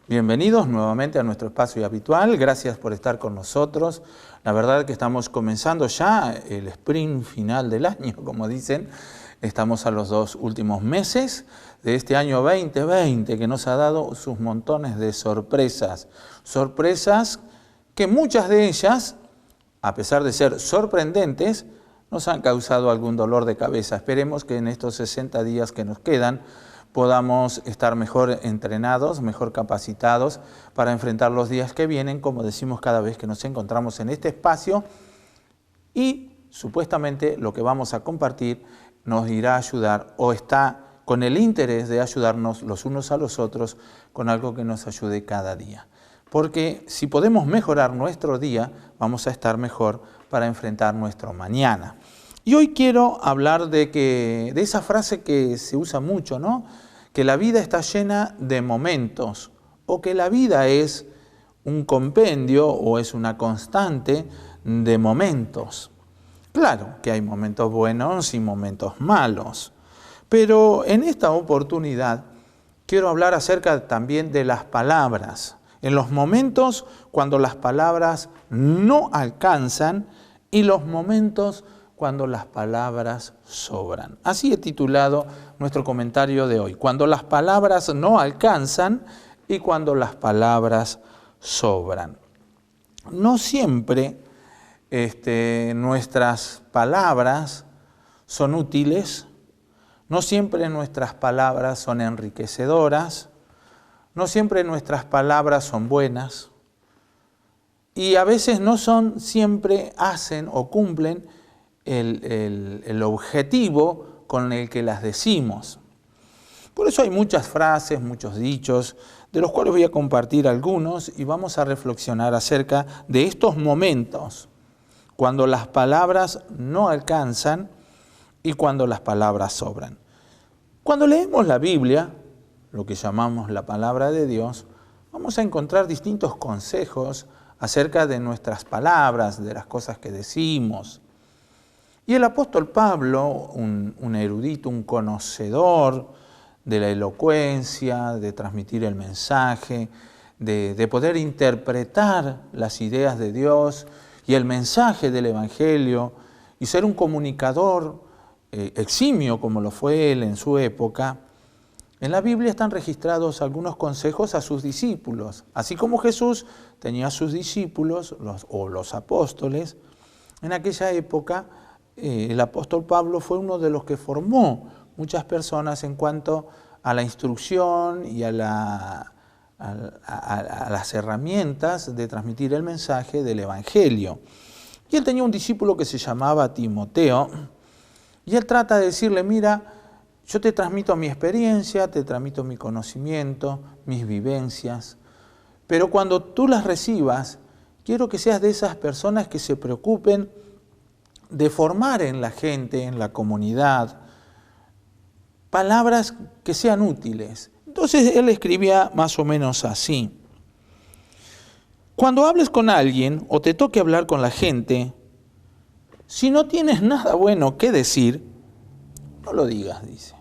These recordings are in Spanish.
Bienvenidos nuevamente a nuestro espacio habitual. Gracias por estar con nosotros. La verdad que estamos comenzando ya el sprint final del año, como dicen. Estamos a los 2 últimos meses de este año 2020 que nos ha dado sus montones de sorpresas. Sorpresas que muchas de ellas, a pesar de ser sorprendentes, nos han causado algún dolor de cabeza. Esperemos que en estos 60 días que nos quedan podamos estar mejor entrenados, mejor capacitados para enfrentar los días que vienen, como decimos cada vez que nos encontramos en este espacio, y supuestamente lo que vamos a compartir nos irá a ayudar o está con el interés de ayudarnos los unos a los otros con algo que nos ayude cada día. Porque si podemos mejorar nuestro día, vamos a estar mejor para enfrentar nuestro mañana. Y hoy quiero hablar de esa frase que se usa mucho, ¿no? Que la vida está llena de momentos, o que la vida es un compendio o es una constante de momentos. Claro que hay momentos buenos y momentos malos, pero en esta oportunidad quiero hablar acerca también de las palabras. En los momentos cuando las palabras no alcanzan y los momentos cuando las palabras sobran. Así he titulado nuestro comentario de hoy. Cuando las palabras no alcanzan y cuando las palabras sobran. No siempre nuestras palabras son útiles, no siempre nuestras palabras son enriquecedoras, no siempre nuestras palabras son buenas y a veces no son siempre hacen o cumplen el objetivo con el que las decimos. Por eso hay muchas frases, muchos dichos, de los cuales voy a compartir algunos y vamos a reflexionar acerca de estos momentos, cuando las palabras no alcanzan y cuando las palabras sobran. Cuando leemos la Biblia, lo que llamamos la palabra de Dios, vamos a encontrar distintos consejos acerca de nuestras palabras, de las cosas que decimos. Y el apóstol Pablo, un erudito, un conocedor de la elocuencia, de transmitir el mensaje, de poder interpretar las ideas de Dios y el mensaje del Evangelio, y ser un comunicador eximio como lo fue él en su época, en la Biblia están registrados algunos consejos a sus discípulos. Así como Jesús tenía a sus discípulos, los apóstoles, en aquella época el apóstol Pablo fue uno de los que formó muchas personas en cuanto a la instrucción y a las herramientas de transmitir el mensaje del Evangelio. Y él tenía un discípulo que se llamaba Timoteo, y él trata de decirle, mira, yo te transmito mi experiencia, te transmito mi conocimiento, mis vivencias, pero cuando tú las recibas, quiero que seas de esas personas que se preocupen de formar en la gente, en la comunidad, palabras que sean útiles. Entonces él escribía más o menos así. Cuando hables con alguien o te toque hablar con la gente, si no tienes nada bueno que decir, no lo digas, dice.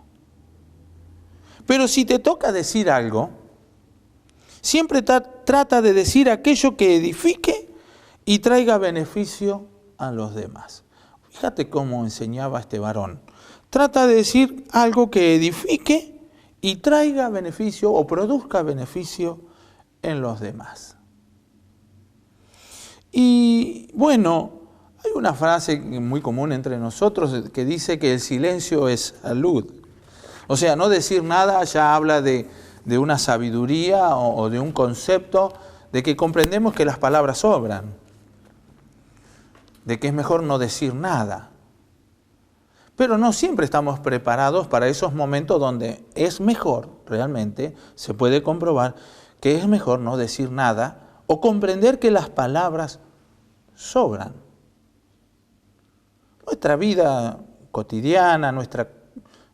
Pero si te toca decir algo, siempre trata de decir aquello que edifique y traiga beneficio a los demás. Fíjate cómo enseñaba este varón. Trata de decir algo que edifique y traiga beneficio o produzca beneficio en los demás. Y bueno, hay una frase muy común entre nosotros que dice que el silencio es salud. O sea, no decir nada ya habla de una sabiduría o de un concepto de que comprendemos que las palabras sobran, de que es mejor no decir nada. Pero no siempre estamos preparados para esos momentos donde es mejor, realmente, se puede comprobar que es mejor no decir nada o comprender que las palabras sobran. Nuestra vida cotidiana, nuestra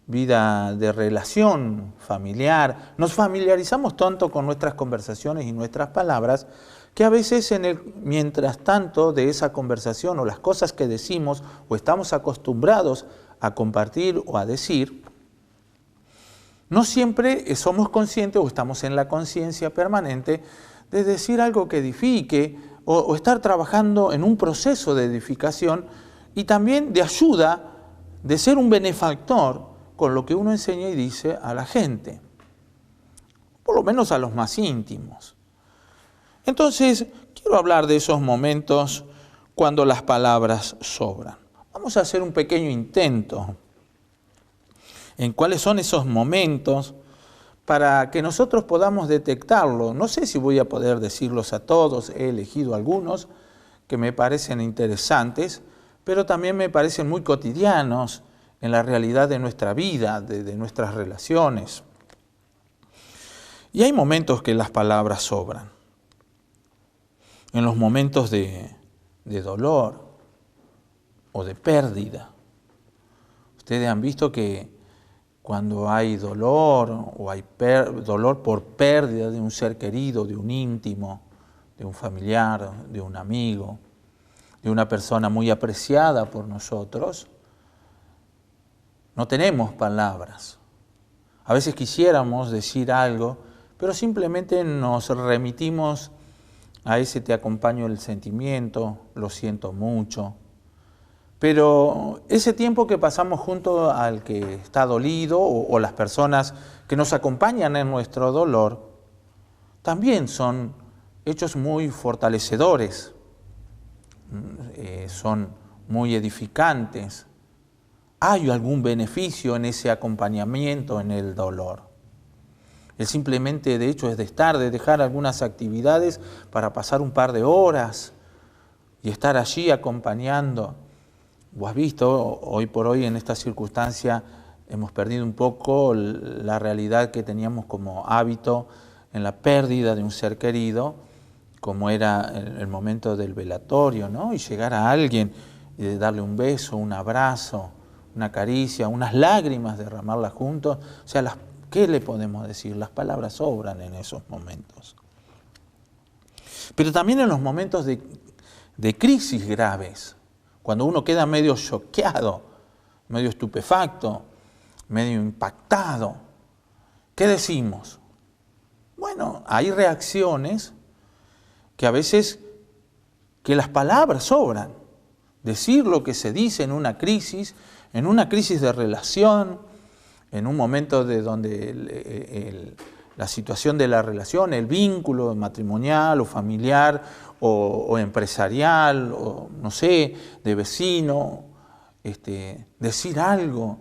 vida de relación familiar, nos familiarizamos tanto con nuestras conversaciones y nuestras palabras que a veces mientras tanto de esa conversación o las cosas que decimos o estamos acostumbrados a compartir o a decir, No siempre somos conscientes o estamos en la conciencia permanente de decir algo que edifique o estar trabajando en un proceso de edificación y también de ayuda, de ser un benefactor con lo que uno enseña y dice a la gente, por lo menos a los más íntimos. Entonces, quiero hablar de esos momentos cuando las palabras sobran. Vamos a hacer un pequeño intento en cuáles son esos momentos para que nosotros podamos detectarlo. No sé si voy a poder decirlos a todos, he elegido algunos que me parecen interesantes, pero también me parecen muy cotidianos en la realidad de nuestra vida, de nuestras relaciones. Y hay momentos que las palabras sobran. En los momentos de dolor o de pérdida. Ustedes han visto que cuando hay dolor o hay dolor por pérdida de un ser querido, de un íntimo, de un familiar, de un amigo, de una persona muy apreciada por nosotros, no tenemos palabras. A veces quisiéramos decir algo, pero simplemente nos remitimos a ese te acompaño el sentimiento, lo siento mucho. Pero ese tiempo que pasamos junto al que está dolido o las personas que nos acompañan en nuestro dolor, también son hechos muy fortalecedores, son muy edificantes. Hay algún beneficio en ese acompañamiento en el dolor. El simplemente de hecho es de dejar algunas actividades para pasar un par de horas y estar allí acompañando. Vos has visto, hoy por hoy en esta circunstancia hemos perdido un poco la realidad que teníamos como hábito en la pérdida de un ser querido, como era el momento del velatorio, ¿no? Y llegar a alguien y darle un beso, un abrazo, una caricia, unas lágrimas, derramarlas juntos. O sea, ¿qué le podemos decir? Las palabras sobran en esos momentos. Pero también en los momentos de crisis graves, cuando uno queda medio choqueado, medio estupefacto, medio impactado, ¿qué decimos? Bueno, hay reacciones que a veces que las palabras sobran. Decir lo que se dice en una crisis de relación, en un momento de donde la situación de la relación, el vínculo matrimonial o familiar o empresarial, o no sé, de vecino, decir algo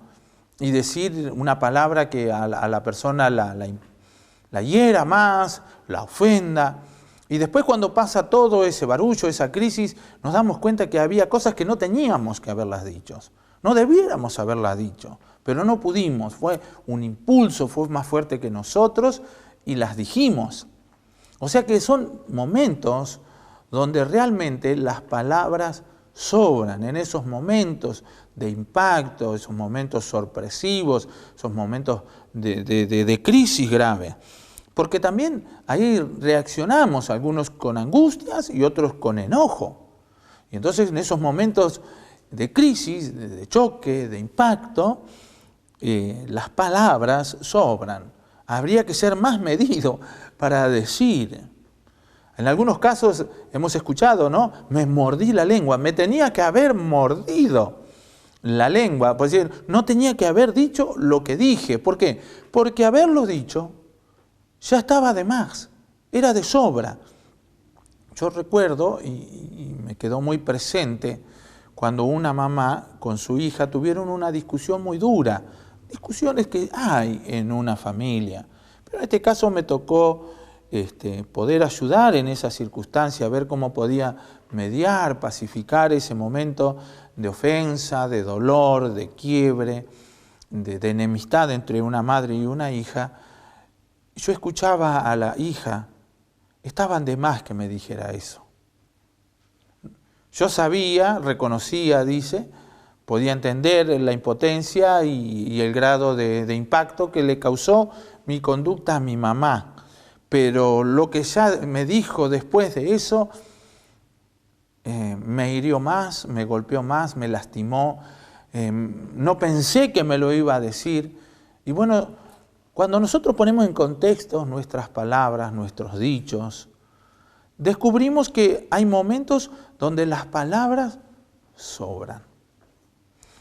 y decir una palabra que a la persona la hiera más, la ofenda. Y después cuando pasa todo ese barullo, esa crisis, nos damos cuenta que había cosas que no teníamos que haberlas dicho. No debiéramos haberlas dicho, pero no pudimos. Fue un impulso, fue más fuerte que nosotros y las dijimos. O sea que son momentos donde realmente las palabras sobran, en esos momentos de impacto, esos momentos sorpresivos, esos momentos de crisis grave. Porque también ahí reaccionamos, algunos con angustias y otros con enojo. Y entonces en esos momentos de crisis, de choque, de impacto, las palabras sobran. Habría que ser más medido para decir. En algunos casos hemos escuchado, ¿no? Me mordí la lengua, me tenía que haber mordido la lengua. Pues decir, no tenía que haber dicho lo que dije. ¿Por qué? Porque haberlo dicho ya estaba de más, era de sobra. Yo recuerdo, y me quedó muy presente, cuando una mamá con su hija tuvieron una discusión muy dura, discusiones que hay en una familia. Pero en este caso me tocó poder ayudar en esa circunstancia, ver cómo podía mediar, pacificar ese momento de ofensa, de dolor, de quiebre, de enemistad entre una madre y una hija. Yo escuchaba a la hija, estaban de más que me dijera eso. Yo sabía, reconocía, dice, podía entender la impotencia y el grado de impacto que le causó mi conducta a mi mamá. Pero lo que ya me dijo después de eso, me hirió más, me golpeó más, me lastimó. No pensé que me lo iba a decir. Y bueno, Cuando nosotros ponemos en contexto nuestras palabras, nuestros dichos, descubrimos que hay momentos donde las palabras sobran.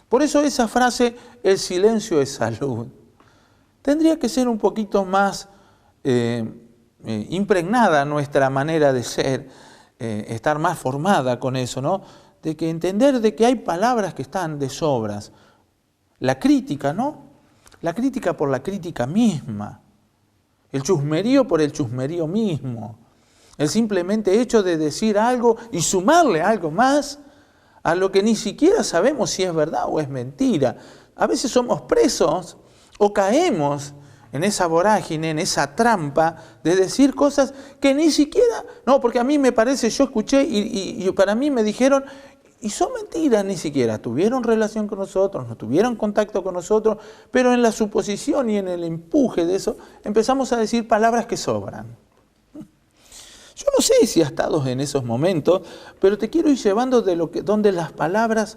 Por eso esa frase, el silencio es salud, tendría que ser un poquito más impregnada nuestra manera de ser, estar más formada con eso, ¿no? De que entender de que hay palabras que están de sobras. La crítica, ¿no? La crítica por la crítica misma. El chusmerío por el chusmerío mismo. El simplemente hecho de decir algo y sumarle algo más a lo que ni siquiera sabemos si es verdad o es mentira. A veces somos presos o caemos en esa vorágine, en esa trampa de decir cosas que ni siquiera, no, porque a mí me parece, yo escuché y para mí me dijeron, y son mentiras, ni siquiera tuvieron relación con nosotros, no tuvieron contacto con nosotros, pero en la suposición y en el empuje de eso empezamos a decir palabras que sobran. Yo no sé si has estado en esos momentos, pero te quiero ir llevando de donde las palabras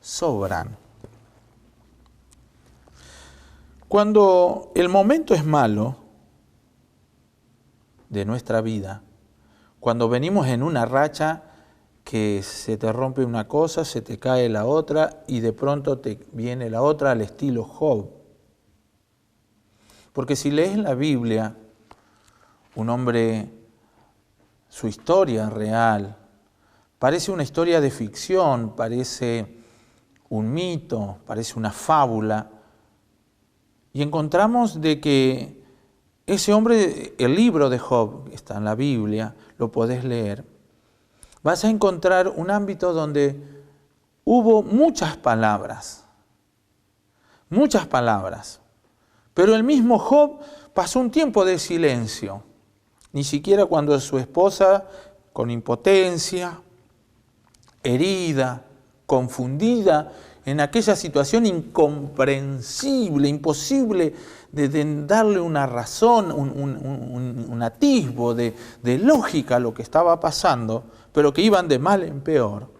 sobran. Cuando el momento es malo de nuestra vida, cuando venimos en una racha que se te rompe una cosa, se te cae la otra y de pronto te viene la otra al estilo Job. Porque si lees la Biblia, un hombre, su historia real, parece una historia de ficción, parece un mito, parece una fábula. Y encontramos de que ese hombre, el libro de Job, que está en la Biblia, lo podés leer, vas a encontrar un ámbito donde hubo muchas palabras, pero el mismo Job pasó un tiempo de silencio, ni siquiera cuando su esposa, con impotencia, herida, confundida, en aquella situación incomprensible, imposible de darle una razón, un atisbo de lógica a lo que estaba pasando, pero que iban de mal en peor.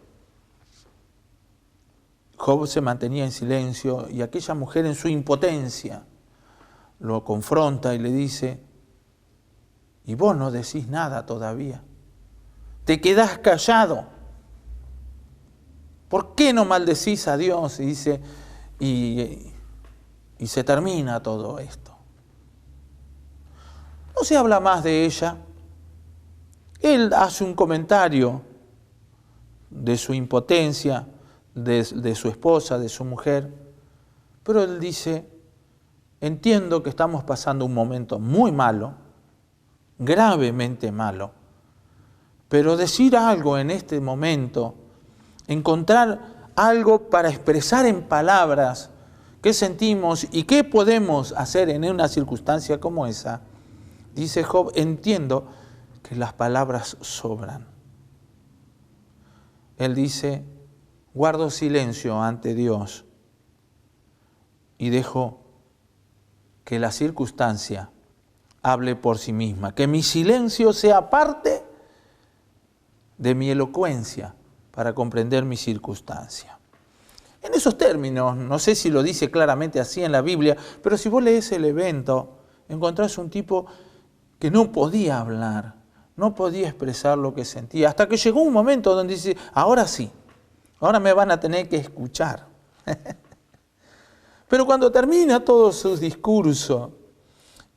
Job se mantenía en silencio y aquella mujer en su impotencia lo confronta y le dice, y vos no decís nada todavía, te quedás callado. ¿Por qué no maldecís a Dios? Y dice, y se termina todo esto. No se habla más de ella. Él hace un comentario de su impotencia, de su esposa, de su mujer, pero él dice, entiendo que estamos pasando un momento muy malo, gravemente malo, pero decir algo en este momento, encontrar algo para expresar en palabras qué sentimos y qué podemos hacer en una circunstancia como esa, dice Job, entiendo que las palabras sobran. Él dice, guardo silencio ante Dios y dejo que la circunstancia hable por sí misma, que mi silencio sea parte de mi elocuencia para comprender mi circunstancia. En esos términos, no sé si lo dice claramente así en la Biblia, pero si vos lees el evento, encontrás un tipo que no podía hablar, no podía expresar lo que sentía, hasta que llegó un momento donde dice, ahora sí, ahora me van a tener que escuchar. Pero cuando termina todo su discurso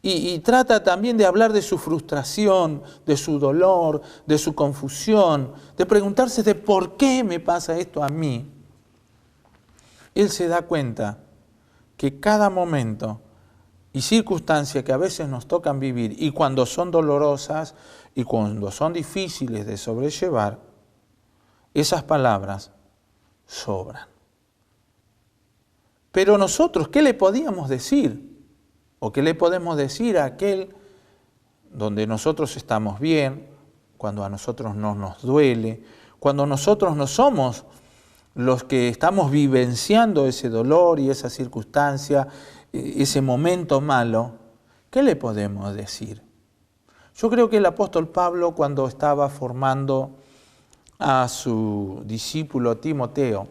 y trata también de hablar de su frustración, de su dolor, de su confusión, de preguntarse de por qué me pasa esto a mí, él se da cuenta que cada momento y circunstancia que a veces nos tocan vivir, y cuando son dolorosas y cuando son difíciles de sobrellevar, esas palabras sobran. Pero nosotros, ¿qué le podíamos decir? ¿O qué le podemos decir a aquel donde nosotros estamos bien, cuando a nosotros no nos duele, cuando nosotros no somos los que estamos vivenciando ese dolor y esa circunstancia, ese momento malo? ¿Qué le podemos decir? Yo creo que el apóstol Pablo, cuando estaba formando a su discípulo Timoteo,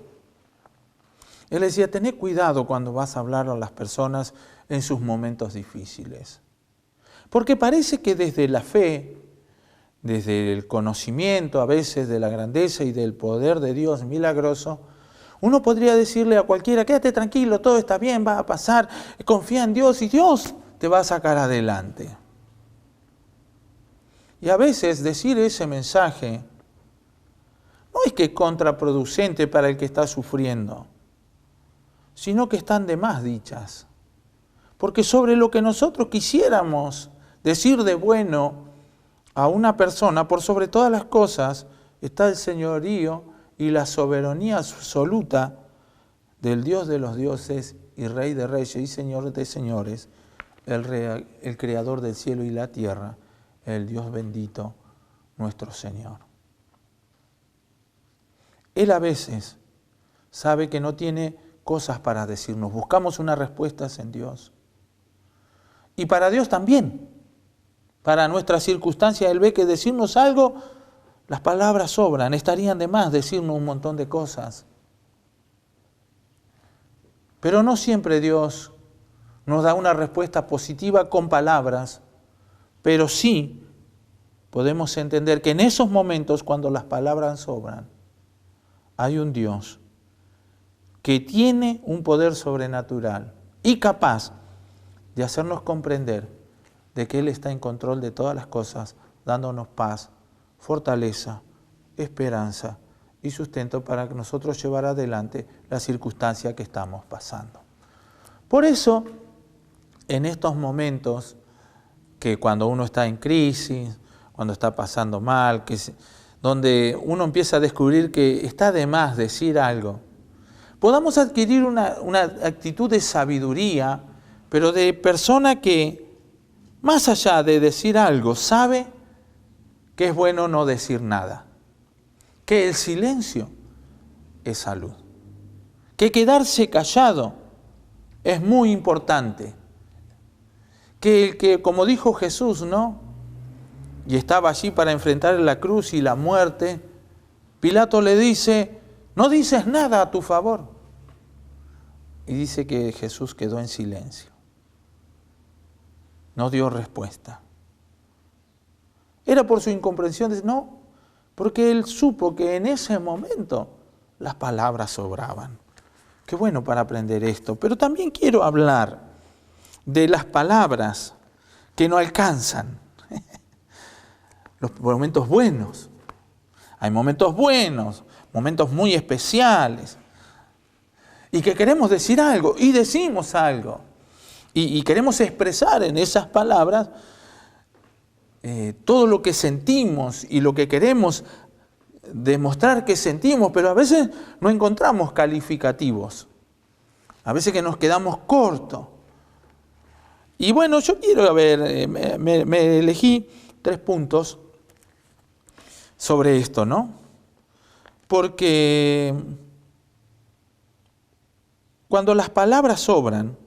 él decía, tené cuidado cuando vas a hablar a las personas en sus momentos difíciles. Porque parece que desde la fe, desde el conocimiento a veces de la grandeza y del poder de Dios milagroso, uno podría decirle a cualquiera, quédate tranquilo, todo está bien, va a pasar, confía en Dios y Dios te va a sacar adelante. Y a veces decir ese mensaje no es que es contraproducente para el que está sufriendo, sino que están de más dichas. Porque sobre lo que nosotros quisiéramos decir de bueno a una persona, por sobre todas las cosas, está el señorío y la soberanía absoluta del Dios de los dioses y Rey de reyes y Señor de señores, el Creador del cielo y la tierra, el Dios bendito, nuestro Señor. Él a veces sabe que no tiene cosas para decirnos. Buscamos unas respuestas en Dios. Y para Dios también. Para nuestras circunstancias, Él ve que decirnos algo, las palabras sobran. Estarían de más decirnos un montón de cosas. Pero no siempre Dios nos da una respuesta positiva con palabras, pero sí podemos entender que en esos momentos, cuando las palabras sobran, hay un Dios que tiene un poder sobrenatural y capaz de hacernos comprender de que Él está en control de todas las cosas, dándonos paz, fortaleza, esperanza y sustento para que nosotros llevar adelante la circunstancia que estamos pasando. Por eso, en estos momentos, que cuando uno está en crisis, cuando está pasando mal, donde uno empieza a descubrir que está de más decir algo, podamos adquirir una actitud de sabiduría, pero de persona que, más allá de decir algo, sabe que es bueno no decir nada, que el silencio es salud, que quedarse callado es muy importante, que el que, como dijo Jesús, ¿no?, y estaba allí para enfrentar la cruz y la muerte, Pilato le dice, no dices nada a tu favor. Y dice que Jesús quedó en silencio. No dio respuesta. ¿Era por su incomprensión? No, porque él supo que en ese momento las palabras sobraban. Qué bueno para aprender esto. Pero también quiero hablar de las palabras que no alcanzan. Los momentos buenos. Hay momentos buenos, momentos muy especiales. Y que queremos decir algo, y decimos algo. Y queremos expresar en esas palabras todo lo que sentimos y lo que queremos demostrar que sentimos, pero a veces no encontramos calificativos. A veces que nos quedamos cortos. Y bueno, yo quiero me elegí 3 puntos sobre esto, ¿no? Porque cuando las palabras sobran,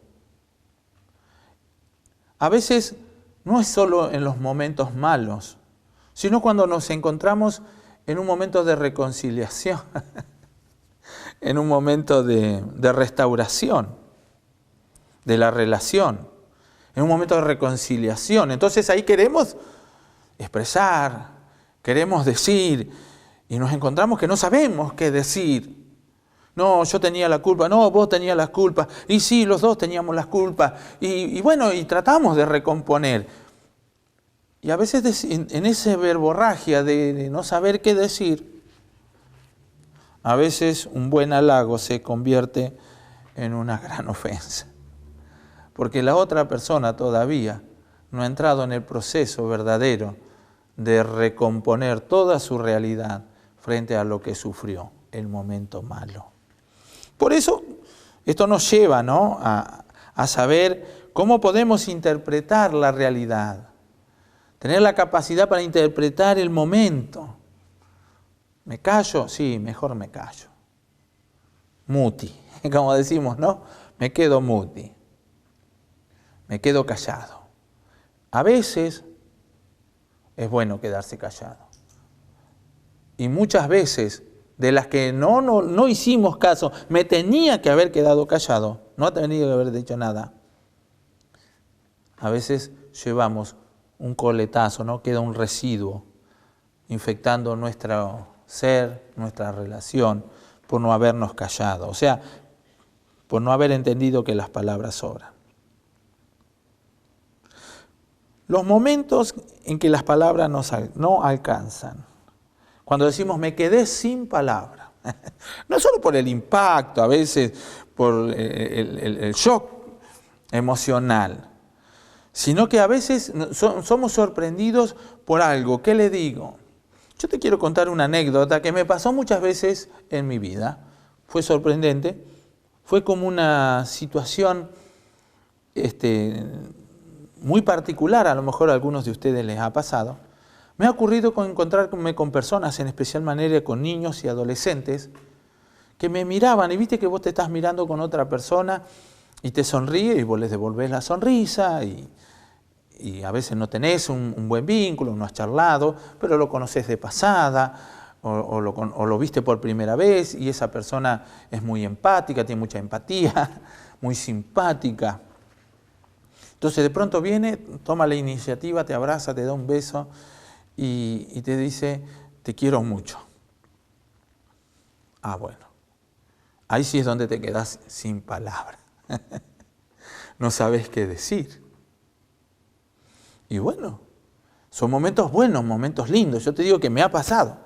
a veces no es solo en los momentos malos, sino cuando nos encontramos en un momento de reconciliación, en un momento de restauración de la relación, en un momento de reconciliación. Entonces ahí queremos expresar, queremos decir, y nos encontramos que no sabemos qué decir. No, yo tenía la culpa, no, vos tenías la culpa, y sí, los dos teníamos las culpas, y bueno, y tratamos de recomponer. Y a veces en ese verborragia de no saber qué decir, a veces un buen halago se convierte en una gran ofensa. Porque la otra persona todavía no ha entrado en el proceso verdadero de recomponer toda su realidad frente a lo que sufrió, el momento malo. Por eso, esto nos lleva, ¿no?, a saber cómo podemos interpretar la realidad. Tener la capacidad para interpretar el momento. ¿Me callo? Sí, mejor me callo. Muti, como decimos, ¿no? Me quedo muti. Me quedo callado. A veces es bueno quedarse callado. Y muchas veces, de las que no hicimos caso, me tenía que haber quedado callado, no tenía que haber dicho nada. a veces llevamos un coletazo, ¿no? Queda un residuo infectando nuestro ser, nuestra relación, por no habernos callado, o sea, por no haber entendido que las palabras sobran. Los momentos en que las palabras no alcanzan, cuando decimos me quedé sin palabras, no solo por el impacto, a veces por el shock emocional, sino que a veces somos sorprendidos por algo. ¿Qué le digo? Yo te quiero contar una anécdota que me pasó muchas veces en mi vida. Fue sorprendente. Fue como una situación muy particular, a lo mejor a algunos de ustedes les ha pasado. Me ha ocurrido encontrarme con personas, en especial manera con niños y adolescentes, que me miraban, y viste que vos te estás mirando con otra persona y te sonríe y vos les devolvés la sonrisa y a veces no tenés un buen vínculo, no has charlado, pero lo conocés de pasada o lo viste por primera vez y esa persona es muy empática, tiene mucha empatía, muy simpática. Entonces de pronto viene, toma la iniciativa, te abraza, te da un beso y te dice, te quiero mucho. Ah, bueno, ahí sí es donde te quedás sin palabras. No sabes qué decir. Y bueno, son momentos buenos, momentos lindos. Yo te digo que me ha pasado.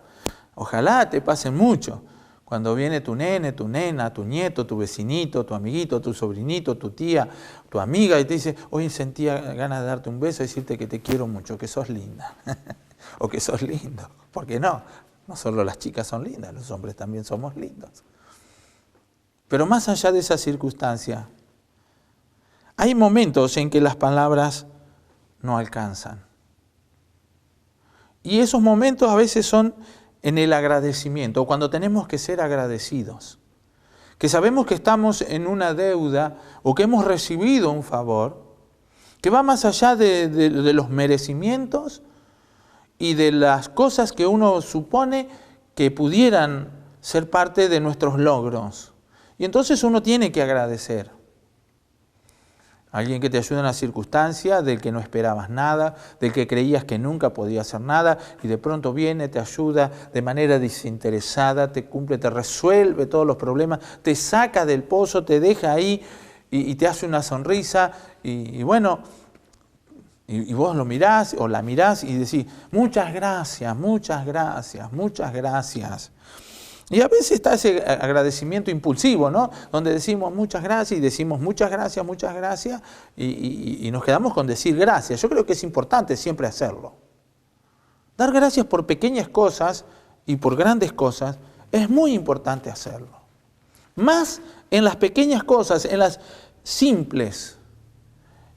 Ojalá te pasen mucho. Cuando viene tu nene, tu nena, tu nieto, tu vecinito, tu amiguito, tu sobrinito, tu tía, tu amiga, y te dice, hoy sentía ganas de darte un beso y decirte que te quiero mucho, que sos linda. O que sos lindo. ¿Por qué no? No solo las chicas son lindas, los hombres también somos lindos. Pero más allá de esa circunstancia, hay momentos en que las palabras no alcanzan. Y esos momentos a veces son en el agradecimiento, o cuando tenemos que ser agradecidos. Que sabemos que estamos en una deuda o que hemos recibido un favor que va más allá de los merecimientos y de las cosas que uno supone que pudieran ser parte de nuestros logros. Y entonces uno tiene que agradecer. Alguien que te ayuda en una circunstancia del que no esperabas nada, del que creías que nunca podía hacer nada, y de pronto viene, te ayuda de manera desinteresada, te cumple, te resuelve todos los problemas, te saca del pozo, te deja ahí y te hace una sonrisa, y bueno, y vos lo mirás o la mirás y decís, muchas gracias, muchas gracias, muchas gracias. Y a veces está ese agradecimiento impulsivo, ¿no? Donde decimos muchas gracias y decimos muchas gracias, y nos quedamos con decir gracias. Yo creo que es importante siempre hacerlo. Dar gracias por pequeñas cosas y por grandes cosas es muy importante hacerlo. Más en las pequeñas cosas, en las simples,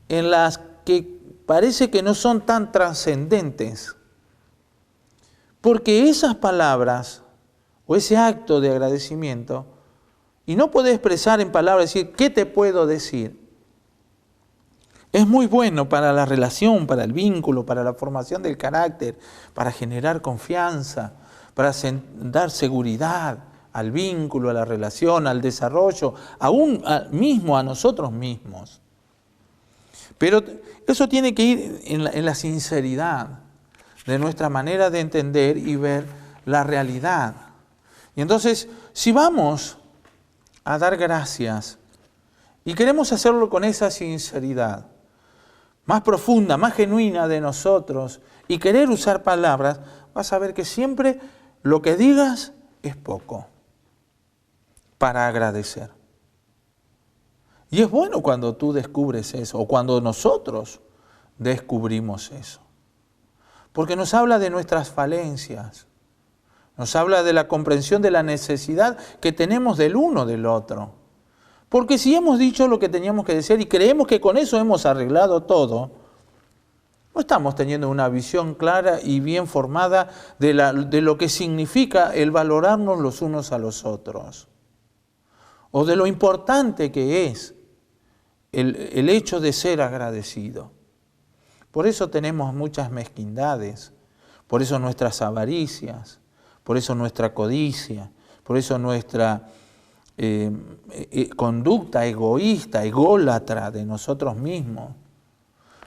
en las que parece que no son tan trascendentes. Porque esas palabras o ese acto de agradecimiento, y no poder expresar en palabras, decir, ¿qué te puedo decir? Es muy bueno para la relación, para el vínculo, para la formación del carácter, para generar confianza, para dar seguridad al vínculo, a la relación, al desarrollo, aún mismo a nosotros mismos. Pero eso tiene que ir en la sinceridad de nuestra manera de entender y ver la realidad. Y entonces, si vamos a dar gracias y queremos hacerlo con esa sinceridad más profunda, más genuina de nosotros y querer usar palabras, vas a ver que siempre lo que digas es poco para agradecer. Y es bueno cuando tú descubres eso, o cuando nosotros descubrimos eso. Porque nos habla de nuestras falencias, nos habla de la comprensión de la necesidad que tenemos del uno del otro. Porque si hemos dicho lo que teníamos que decir y creemos que con eso hemos arreglado todo, no estamos teniendo una visión clara y bien formada de lo que significa el valorarnos los unos a los otros. O de lo importante que es el hecho de ser agradecido. Por eso tenemos muchas mezquindades, por eso nuestras avaricias, por eso nuestra codicia, por eso nuestra conducta egoísta, ególatra de nosotros mismos.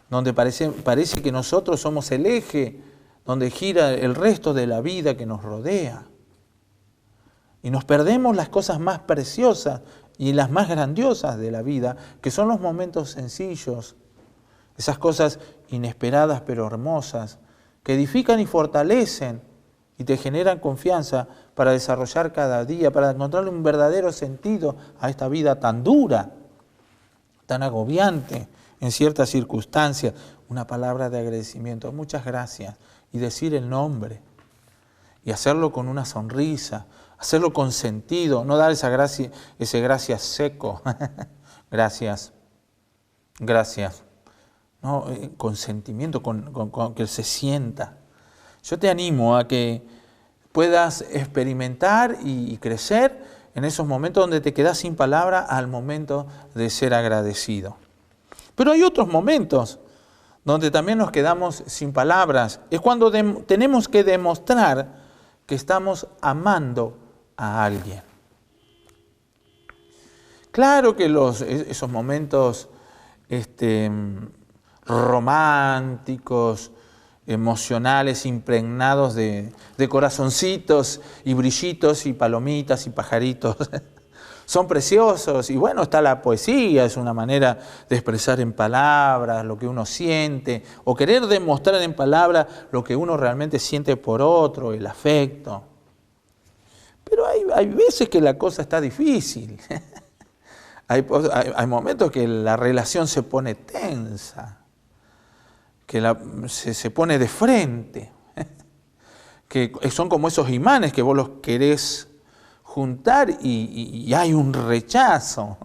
donde parece que nosotros somos el eje donde gira el resto de la vida que nos rodea. Y nos perdemos las cosas más preciosas y las más grandiosas de la vida, que son los momentos sencillos, esas cosas inesperadas pero hermosas, que edifican y fortalecen y te generan confianza para desarrollar cada día, para encontrarle un verdadero sentido a esta vida tan dura, tan agobiante en ciertas circunstancias. Una palabra de agradecimiento, muchas gracias, y decir el nombre, y hacerlo con una sonrisa, hacerlo con sentido, no dar ese gracias seco, gracias, gracias, no, con sentimiento, con que se sienta. Yo te animo a que puedas experimentar y crecer en esos momentos donde te quedas sin palabra al momento de ser agradecido. Pero hay otros momentos donde también nos quedamos sin palabras. Es cuando tenemos que demostrar que estamos amando a alguien. Claro que esos momentos románticos, emocionales, impregnados de corazoncitos y brillitos y palomitas y pajaritos, son preciosos. Y bueno, está la poesía, es una manera de expresar en palabras lo que uno siente, o querer demostrar en palabras lo que uno realmente siente por otro, el afecto. Pero hay veces que la cosa está difícil. Hay momentos que la relación se pone tensa, que se pone de frente, que son como esos imanes que vos los querés juntar y hay un rechazo.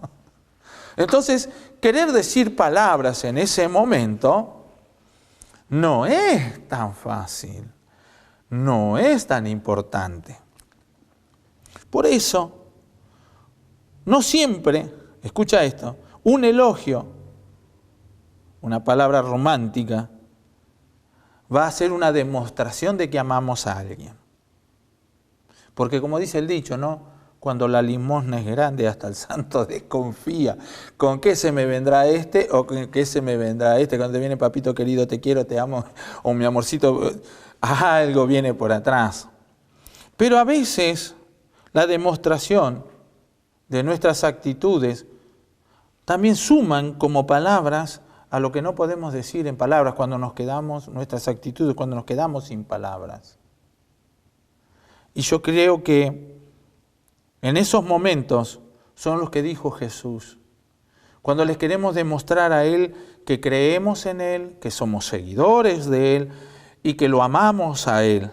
Entonces, querer decir palabras en ese momento no es tan fácil, no es tan importante. Por eso, no siempre, escucha esto, un elogio, una palabra romántica, va a ser una demostración de que amamos a alguien. Porque como dice el dicho, ¿no? Cuando la limosna es grande, hasta el santo desconfía. ¿Con qué se me vendrá este o con qué se me vendrá este? Cuando te viene papito querido, te quiero, te amo, o mi amorcito, algo viene por atrás. Pero a veces la demostración de nuestras actitudes también suman como palabras a lo que no podemos decir en palabras cuando nos quedamos, nuestras actitudes, cuando nos quedamos sin palabras. Y yo creo que en esos momentos son los que dijo Jesús. Cuando les queremos demostrar a Él que creemos en Él, que somos seguidores de Él y que lo amamos a Él.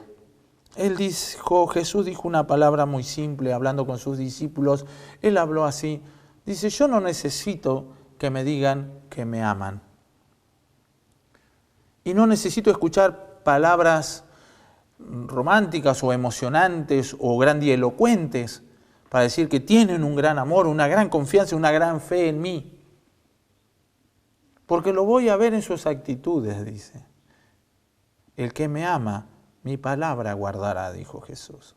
Jesús dijo una palabra muy simple hablando con sus discípulos. Él habló así. Dice, yo no necesito que me digan que me aman. Y no necesito escuchar palabras románticas o emocionantes o grandilocuentes para decir que tienen un gran amor, una gran confianza, una gran fe en mí. Porque lo voy a ver en sus actitudes, dice. El que me ama, mi palabra guardará, dijo Jesús.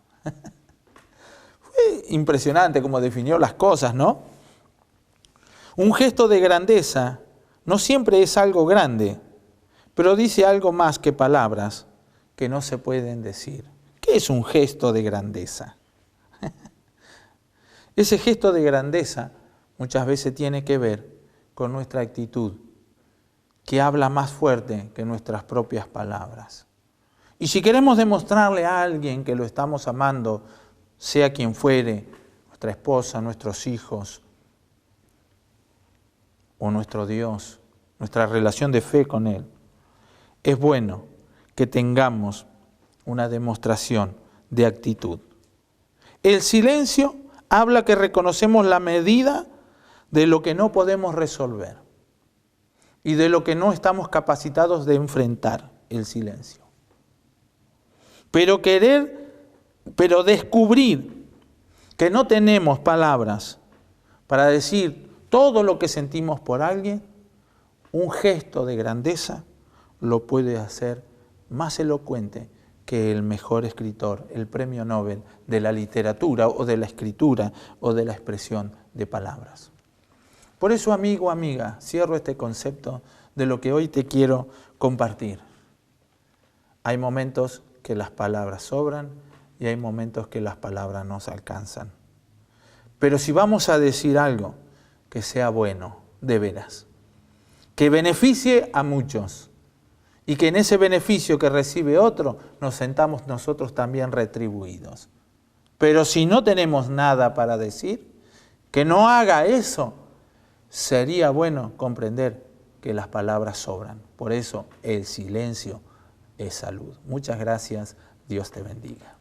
Fue impresionante cómo definió las cosas, ¿no? Un gesto de grandeza no siempre es algo grande, pero dice algo más que palabras que no se pueden decir. ¿Qué es un gesto de grandeza? Ese gesto de grandeza muchas veces tiene que ver con nuestra actitud, que habla más fuerte que nuestras propias palabras. Y si queremos demostrarle a alguien que lo estamos amando, sea quien fuere, nuestra esposa, nuestros hijos o nuestro Dios, nuestra relación de fe con Él, es bueno que tengamos una demostración de actitud. El silencio habla que reconocemos la medida de lo que no podemos resolver y de lo que no estamos capacitados de enfrentar, el silencio. Pero descubrir que no tenemos palabras para decir todo lo que sentimos por alguien, un gesto de grandeza lo puede hacer más elocuente que el mejor escritor, el premio Nobel de la literatura o de la escritura o de la expresión de palabras. Por eso, amigo, amiga, cierro este concepto de lo que hoy te quiero compartir. Hay momentos que las palabras sobran y hay momentos que las palabras nos alcanzan. Pero si vamos a decir algo, que sea bueno, de veras, que beneficie a muchos y que en ese beneficio que recibe otro nos sentamos nosotros también retribuidos. Pero si no tenemos nada para decir, que no haga eso, sería bueno comprender que las palabras sobran. Por eso el silencio es salud. Muchas gracias. Dios te bendiga.